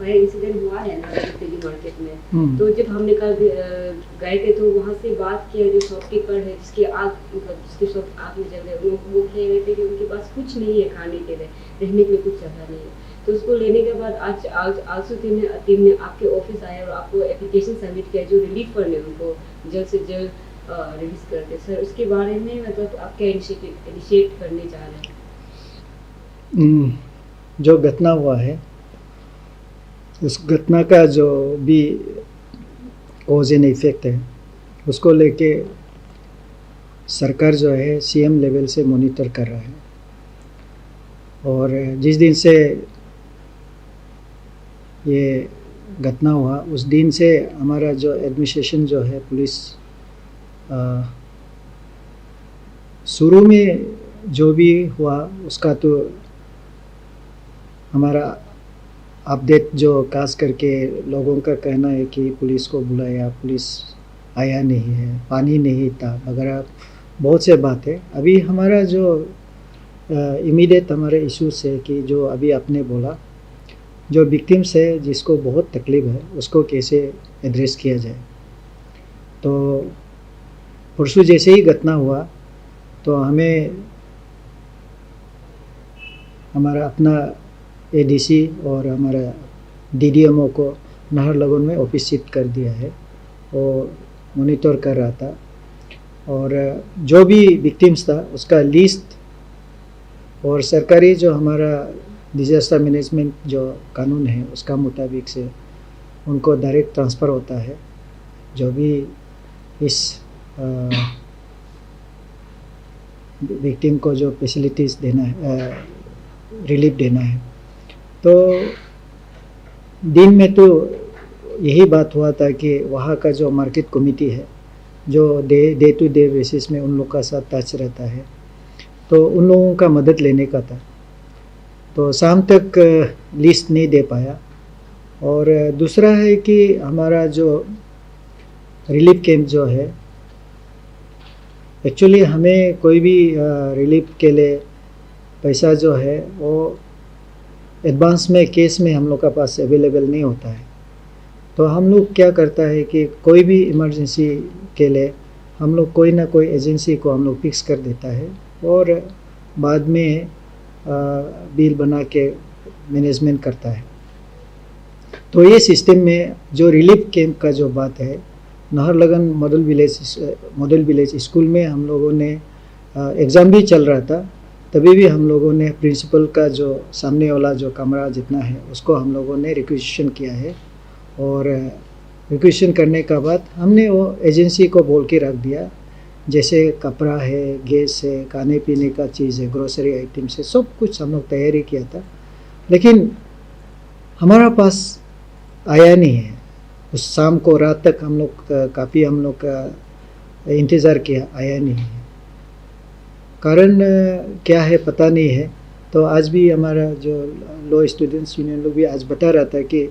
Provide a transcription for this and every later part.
Fire incident हुआ है ना दिल्ली मार्केट में, तो जब हमने कल गए थे तो वहाँ से बात किया, जो शॉपकीपर है जिसकी आग मतलब जिसकी शॉप आग में जल गई, वो कह रहे थे कि उनके पास कुछ नहीं है खाने के लिए, रहने के लिए कुछ जगह नहीं है। तो उसको लेने के बाद आज आज आलसू टीम ने आपके ऑफिस आया और आपको एप्लीकेशन सबमिट किया जो रिलीफ फंड है उनको जल्द से जल्द रिलीज कर दे। सर उसके बारे में मतलब आप क्या इनिशिएट करने जा रहे हैं? जो घटना हुआ है उस घटना का जो भी कॉज एंड इफेक्ट है उसको लेके सरकार जो है सीएम लेवल से मॉनिटर कर रहा है, और जिस दिन से ये घटना हुआ उस दिन से हमारा जो एडमिनिस्ट्रेशन जो है पुलिस शुरू में जो भी हुआ उसका तो हमारा अपडेट जो खास करके लोगों का कहना है कि पुलिस को बुलाया, पुलिस आया नहीं है, पानी नहीं था वगैरह बहुत से बात है। अभी हमारा जो इमीडिएट हमारे इश्यूज है कि जो अभी आपने बोला जो विक्टिम्स है जिसको बहुत तकलीफ है उसको कैसे एड्रेस किया जाए। तो परसों जैसे ही घटना हुआ तो हमें हमारा अपना एडीसी और हमारा डीडीएमओ को नाहरलगुन में ऑफिस शिफ्ट कर दिया है, वो मॉनिटर कर रहा था, और जो भी विक्टिम्स था उसका लिस्ट और सरकारी जो हमारा डिजास्टर मैनेजमेंट जो कानून है उसका मुताबिक से उनको डायरेक्ट ट्रांसफ़र होता है जो भी इस विक्टिम को जो फैसिलिटीज़ देना है, रिलीफ देना है। तो दिन में तो यही बात हुआ था कि वहाँ का जो मार्केट कमेटी है जो डे टू डे बेसिस में उन लोग का साथ टच रहता है, तो उन लोगों का मदद लेने का था। तो शाम तक लिस्ट नहीं दे पाया। और दूसरा है कि हमारा जो रिलीफ कैंप जो है, एक्चुअली हमें कोई भी रिलीफ के लिए पैसा जो है वो एडवांस में केस में हम लोग का पास अवेलेबल नहीं होता है। तो हम लोग क्या करता है कि कोई भी इमरजेंसी के लिए हम लोग कोई ना कोई एजेंसी को हम लोग फिक्स कर देता है और बाद में बिल बना के मैनेजमेंट करता है। तो ये सिस्टम में जो रिलीफ कैंप का जो बात है, नाहरलगुन मॉडल विलेज स्कूल में हम लोगों ने एग्ज़ाम भी चल रहा था, तभी भी हम लोगों ने प्रिंसिपल का जो सामने वाला जो कमरा जितना है उसको हम लोगों ने रिक्वेजिशन किया है, और रिक्वेजिशन करने का बाद हमने वो एजेंसी को बोल के रख दिया, जैसे कपड़ा है, गैस है, खाने पीने का चीज़ है, ग्रोसरी आइटम्स है, सब कुछ हम लोग तैयारी किया था, लेकिन हमारा पास आया नहीं है। उस शाम को रात तक हम लोग काफ़ी हम लोग का इंतज़ार किया, आया नहीं है। कारण क्या है पता नहीं है। तो आज भी हमारा जो लॉ स्टूडेंट्स यूनियन लोग भी आज बता रहा था कि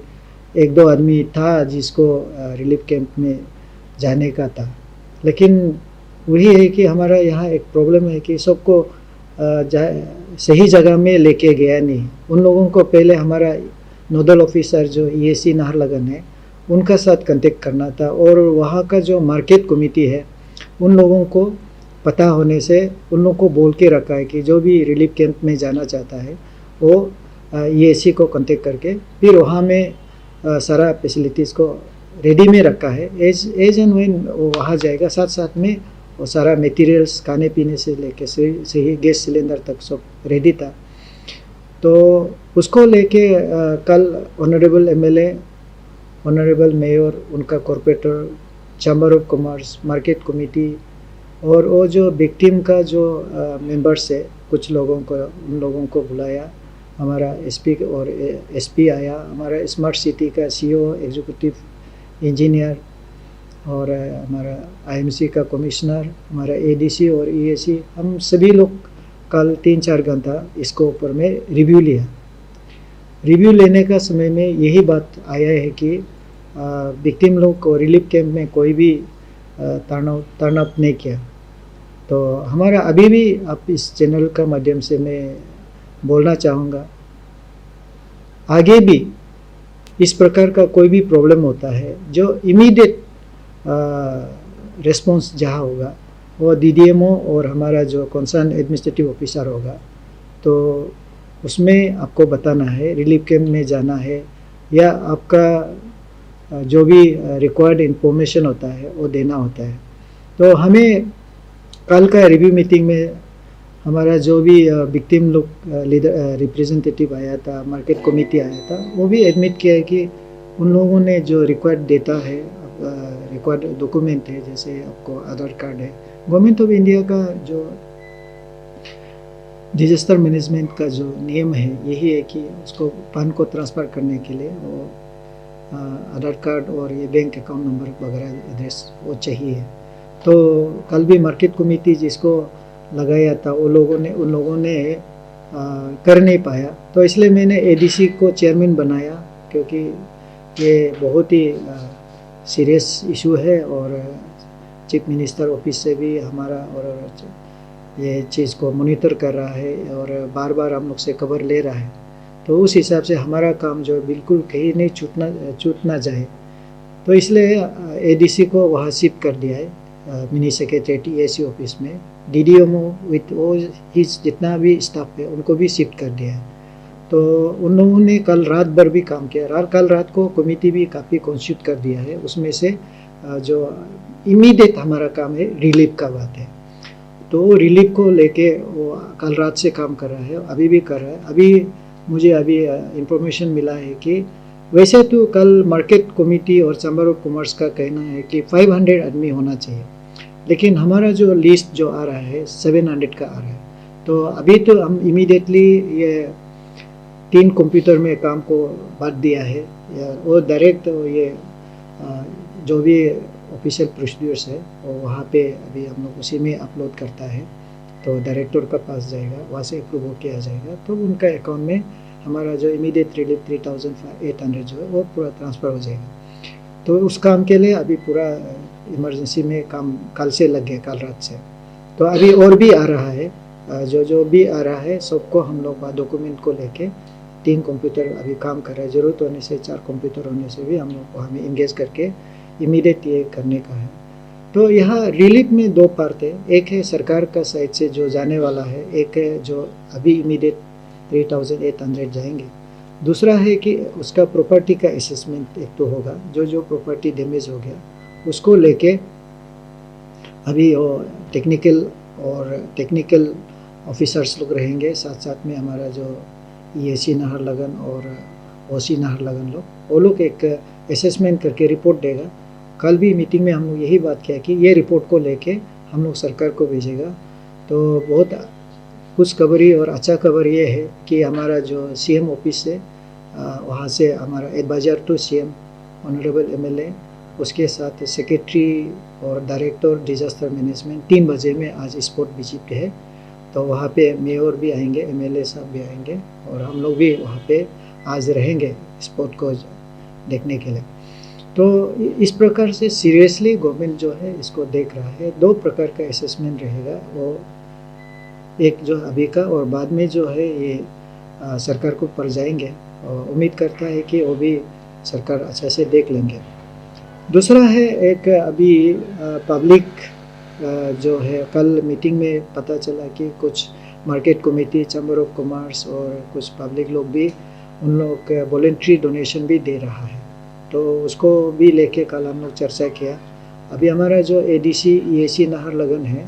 एक दो आदमी था जिसको रिलीफ कैंप में जाने का था, लेकिन वही है कि हमारा यहाँ एक प्रॉब्लम है कि सबको सही जगह में लेके गया नहीं। उन लोगों को पहले हमारा नोडल ऑफिसर जो ईएसी नाहरलगुन है उनका साथ कांटेक्ट करना था, और वहाँ का जो मार्केट कमेटी है उन लोगों को पता होने से उन लोगों को बोल के रखा है कि जो भी रिलीफ कैंप में जाना चाहता है वो ईएसी को कांटेक्ट करके फिर वहाँ में सारा फैसिलिटीज़ को रेडी में रखा है। एज एंड व्हेन वो वहाँ जाएगा साथ साथ में वो सारा मटेरियल्स खाने पीने से लेके सही गैस सिलेंडर तक सब रेडी था। तो उसको लेके कल ऑनरेबल एमएलए, ऑनरेबल मेयर, उनका corporator, chamber of commerce, market committee और वो जो विक्टिम का जो मेंबर्स है कुछ लोगों को, उन लोगों को बुलाया। हमारा एसपी और एसपी आया, हमारा स्मार्ट सिटी का सीईओ, एग्जीक्यूटिव इंजीनियर और हमारा आईएमसी का कमिश्नर, हमारा एडीसी और ईएसी, हम सभी लोग कल 3-4 घंटा इसको ऊपर में रिव्यू लिया। रिव्यू लेने का समय में यही बात आया है कि विक्टिम लोग को रिलीफ कैंप में कोई भी टर्न अप नहीं किया। तो हमारा अभी भी आप इस चैनल का माध्यम से मैं बोलना चाहूँगा, आगे भी इस प्रकार का कोई भी प्रॉब्लम होता है, जो इमीडिएट रिस्पॉन्स जहाँ होगा वो DDMO और हमारा जो कंसर्न एडमिनिस्ट्रेटिव ऑफिसर होगा, तो उसमें आपको बताना है, रिलीफ कैंप में जाना है, या आपका जो भी रिक्वायर्ड इंफॉर्मेशन होता है वो देना होता है। तो हमें कल का रिव्यू मीटिंग में हमारा जो भी विक्टिम लोग लीडर रिप्रेजेंटेटिव आया था, मार्केट कमेटी आया था, वो भी एडमिट किया है कि उन लोगों ने जो रिक्वायर्ड डेटा है, रिक्वायर्ड डॉक्यूमेंट है, जैसे आपको आधार कार्ड है, गवर्नमेंट ऑफ इंडिया का जो डिजास्टर मैनेजमेंट का जो नियम है यही है कि उसको फंड को ट्रांसफ़र करने के लिए वो आधार कार्ड और ये बैंक अकाउंट नंबर वगैरह एड्रेस वो चाहिए। तो कल भी मार्केट कमेटी जिसको लगाया था उन लोगों ने कर नहीं पाया, तो इसलिए मैंने ADC को चेयरमैन बनाया, क्योंकि ये बहुत ही सीरियस इशू है और चीफ मिनिस्टर ऑफिस से भी हमारा और ये चीज़ को मॉनिटर कर रहा है और बार बार हम लोग से खबर ले रहा है। तो उस हिसाब से हमारा काम जो बिल्कुल कहीं नहीं छूट ना जाए, तो इसलिए ADC को वहाँ शिफ्ट कर दिया है मिनी सेक्रेटरीट EAC ऑफिस में। DDMO विथ वो हिज जितना भी स्टाफ है उनको भी शिफ्ट कर दिया है। तो उन लोगों ने कल रात भर भी काम किया। कल रात को कमेटी भी काफ़ी कॉन्स्टिट्यूट कर दिया है, उसमें से जो इमीडिएट हमारा काम है रिलीफ का बात है, तो रिलीफ को लेके वो कल रात से काम कर रहा है, अभी भी कर रहा है। अभी मुझे इंफॉर्मेशन मिला है कि वैसे तो कल मार्केट कमेटी और चैम्बर ऑफ कॉमर्स का कहना है कि 500 आदमी होना चाहिए, लेकिन हमारा जो लिस्ट जो आ रहा है 700 का आ रहा है। तो अभी तो हम इमीडिएटली ये 3 कंप्यूटर में काम को बांट दिया है, वो डायरेक्ट ये जो भी ऑफिशियल प्रोसीड्यूर्स है वो वहाँ पे अभी हम लोग उसी में अपलोड करता है, तो डायरेक्टर का पास जाएगा, वहाँ से अप्रूव किया जाएगा, तो उनका अकाउंट में हमारा जो इमीडिएट रिलीफ 3800 जो है वो पूरा ट्रांसफ़र हो जाएगा। तो उस काम के लिए अभी पूरा इमरजेंसी में काम कल से लग गया, कल रात से। तो अभी और भी आ रहा है, जो भी आ रहा है सबको हम लोग डॉक्यूमेंट को लेके 3 कंप्यूटर अभी काम कर रहा है, ज़रूरत होने से 4 कंप्यूटर होने से भी हम लोग वहाँ में इंगेज करके इमीडिएट ये करने का है। तो यहाँ रिलीफ में 2 पार्ट है, एक है सरकार का साइड से जो जाने वाला है, एक है जो अभी इमीडिएट 3800 जाएंगे, दूसरा है कि उसका प्रॉपर्टी का असेसमेंट एक तो होगा, जो प्रॉपर्टी डैमेज हो गया उसको लेके अभी वो टेक्निकल ऑफिसर्स लोग रहेंगे, साथ साथ में हमारा जो EAC नाहरलगन और OC नाहरलगन वो लोग एक असेसमेंट करके रिपोर्ट देगा। कल भी मीटिंग में हम लोग यही बात किया कि ये रिपोर्ट को लेके हम लोग सरकार को भेजेगा। तो बहुत कुछ खबरी और अच्छा खबर ये है कि हमारा जो CM ऑफिस से वहाँ से हमारा adviser to CM honourable MLA, उसके साथ सेक्रेटरी और डायरेक्टर डिजास्टर मैनेजमेंट 3 बजे में आज स्पॉट विजिट है। तो वहाँ पे मेयर भी आएंगे, MLA साहब भी आएंगे और हम लोग भी वहाँ पे आज रहेंगे स्पॉट को देखने के लिए। तो इस प्रकार से सीरियसली गवर्नमेंट जो है इसको देख रहा है। 2 प्रकार का असेसमेंट रहेगा, वो एक जो अभी का और बाद में जो है ये सरकार को पर जाएंगे, और उम्मीद करता है कि वो भी सरकार अच्छा से देख लेंगे। दूसरा है एक अभी पब्लिक जो है, कल मीटिंग में पता चला कि कुछ market committee, chamber of commerce और कुछ पब्लिक लोग भी उन लोग वॉलेंट्री डोनेशन भी दे रहा है, तो उसको भी लेके कल हम लोग चर्चा किया। अभी हमारा जो ADC EAC नाहरलगन है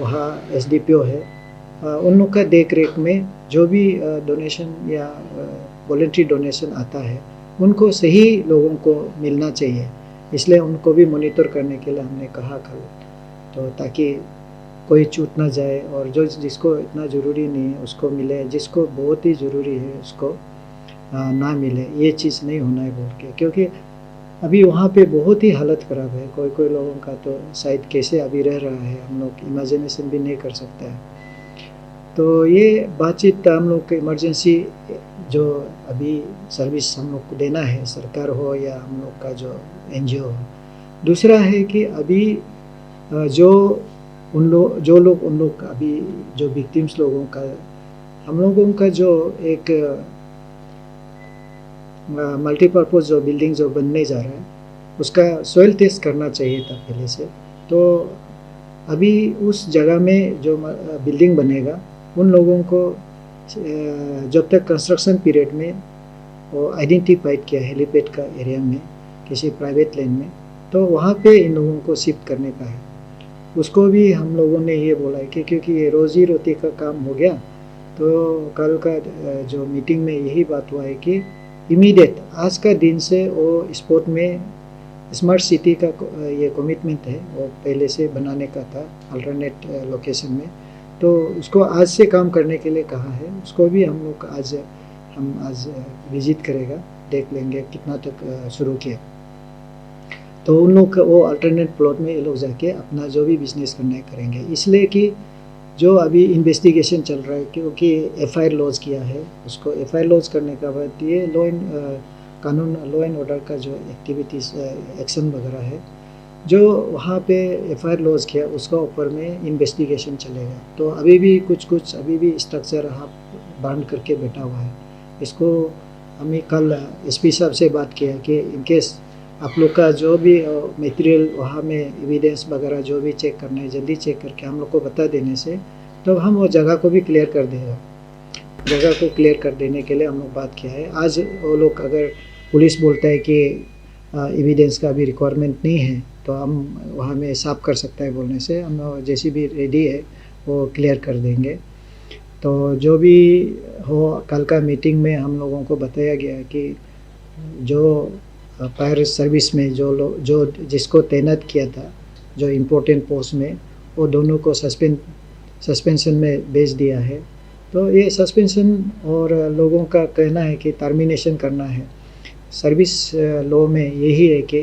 वहाँ SDPO है, उन लोग का देख रेख में जो भी डोनेशन या वॉलेंट्री डोनेशन आता है उनको सही लोगों को मिलना चाहिए, इसलिए उनको भी मॉनिटर करने के लिए हमने कहा कल, तो ताकि कोई छूट ना जाए और जो जिसको इतना ज़रूरी नहीं है उसको मिले, जिसको बहुत ही ज़रूरी है उसको ना मिले, ये चीज़ नहीं होना है बोल के। क्योंकि अभी वहाँ पे बहुत ही हालत ख़राब है, कोई लोगों का तो शायद कैसे अभी रह रहा है हम लोग इमेजिनेशन भी नहीं कर सकता है। तो ये बातचीत हम लोग के इमरजेंसी जो अभी सर्विस हम लोग को देना है, सरकार हो या हम लोग का जो NGO हो। दूसरा है कि अभी जो लोग उन लोग अभी जो विक्टिम्स लोगों का, हम लोगों का जो एक मल्टीपर्पज़ जो बिल्डिंग जो बनने जा रहा है उसका सॉइल टेस्ट करना चाहिए था पहले से। तो अभी उस जगह में जो बिल्डिंग बनेगा उन लोगों को जब तक कंस्ट्रक्शन पीरियड में वो आइडेंटिफाइड किया हेलीपैड का एरिया में किसी प्राइवेट लैंड में, तो वहाँ पे इन लोगों को शिफ्ट करने का है। उसको भी हम लोगों ने ये बोला है कि क्योंकि ये रोज़ी रोटी का काम हो गया, तो कल का जो मीटिंग में यही बात हुआ है कि इमीडिएट आज का दिन से वो स्पोर्ट में स्मार्ट सिटी का ये कमिटमेंट है वो पहले से बनाने का था अल्टरनेट लोकेशन में, तो उसको आज से काम करने के लिए कहा है। उसको भी हम लोग आज विजिट करेगा, देख लेंगे कितना तक शुरू किया। तो उन लोग वो अल्टरनेट प्लॉट में ये लोग जाके अपना जो भी बिजनेस करना है करेंगे, इसलिए कि जो अभी इन्वेस्टिगेशन चल रहा है क्योंकि एफआईआर लॉन्च किया है, उसको एफआईआर लॉन्च करने के बाद ये लॉ एंड ऑर्डर का जो एक्टिविटीज़ एक्शन वगैरह है जो वहाँ पे एफआईआर लॉन्च किया उसका ऊपर में इन्वेस्टिगेशन चलेगा। तो अभी भी कुछ अभी भी स्ट्रक्चर बांध करके बैठा हुआ है। इसको हमें कल एसपी साहब से बात किया कि इनकेस आप लोग का जो भी मटेरियल वहाँ में एविडेंस वगैरह जो भी चेक करना है जल्दी चेक करके हम लोग को बता देने से तो हम वो जगह को भी क्लियर कर देगा। जगह को क्लियर कर देने के लिए हम लोग बात किया है। आज वो लोग अगर पुलिस बोलता है कि एविडेंस का भी रिक्वायरमेंट नहीं है तो हम वहाँ में साफ कर सकता है बोलने से हम जैसी भी रेडी है वो क्लियर कर देंगे। तो जो भी हो कल का मीटिंग में हम लोगों को बताया गया कि जो फायर सर्विस में जो जिसको तैनात किया था जो इम्पोर्टेंट पोस्ट में वो दोनों को सस्पेंशन में भेज दिया है। तो ये सस्पेंशन और लोगों का कहना है कि टर्मिनेशन करना है। सर्विस लॉ में यही है कि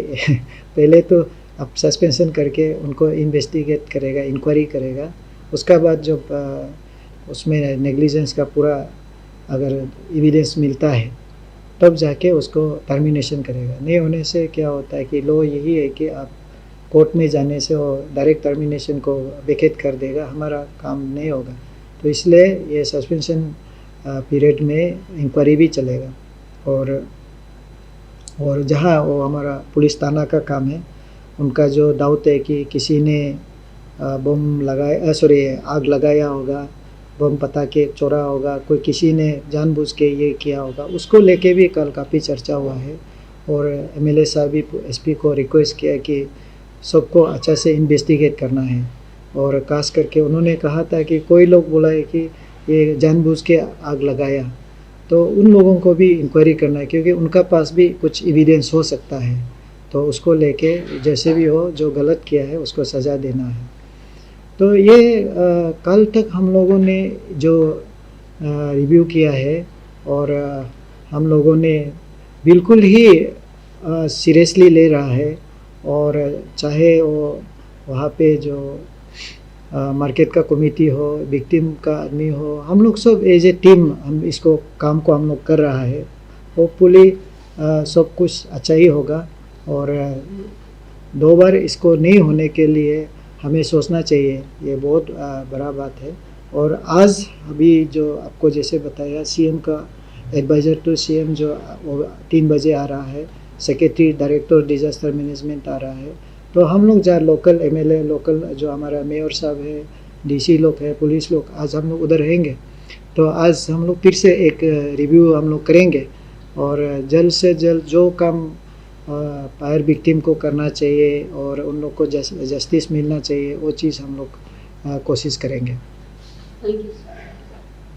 पहले तो अब सस्पेंशन करके उनको इन्वेस्टिगेट करेगा, इंक्वायरी करेगा, उसका बाद जब उसमें नेग्लिजेंस का पूरा अगर एविडेंस मिलता है तब जाके उसको टर्मिनेशन करेगा। नहीं होने से क्या होता है कि लॉ यही है कि आप कोर्ट में जाने से वो डायरेक्ट टर्मिनेशन को वेकेट कर देगा, हमारा काम नहीं होगा। तो इसलिए ये सस्पेंशन पीरियड में इंक्वायरी भी चलेगा और जहाँ वो हमारा पुलिस थाना का काम है उनका जो डाउट है कि किसी ने आग लगाया होगा, बम पता के चोरा होगा, कोई किसी ने जानबूझ के ये किया होगा, उसको लेके भी कल काफ़ी चर्चा हुआ है। और एमएलए साहब भी एसपी को रिक्वेस्ट किया कि सबको अच्छा से इन्वेस्टिगेट करना है। और खास करके उन्होंने कहा था कि कोई लोग बोला है कि ये जानबूझ के आग लगाया, तो उन लोगों को भी इंक्वायरी करना है क्योंकि उनका पास भी कुछ एविडेंस हो सकता है। तो उसको लेके जैसे भी हो जो गलत किया है उसको सज़ा देना है। तो ये कल तक हम लोगों ने जो रिव्यू किया है और हम लोगों ने बिल्कुल ही सीरियसली ले रहा है। और चाहे वो वहाँ पे जो मार्केट का कमेटी हो, विक्टिम का आदमी हो, हम लोग सब एज ए टीम हम इसको काम को हम लोग कर रहा है। होपफुली सब कुछ अच्छा ही होगा और दो बार इसको नहीं होने के लिए हमें सोचना चाहिए, ये बहुत बड़ा बात है। और आज अभी जो आपको जैसे बताया सीएम का एडवाइज़र टू सीएम जो 3 बजे आ रहा है, सेक्रेटरी डायरेक्टर डिज़ास्टर मैनेजमेंट आ रहा है। तो हम लोग जहाँ लोकल एमएलए, लोकल जो हमारा मेयर साहब है, डीसी लोग है, पुलिस लोग, आज हम लोग उधर रहेंगे। तो आज हम लोग फिर से एक रिव्यू हम लोग करेंगे और जल्द से जल्द जो काम फायर विक्टिम को करना चाहिए और उन लोग को जस्टिस मिलना चाहिए वो चीज़ हम लोग कोशिश करेंगे। Thank you.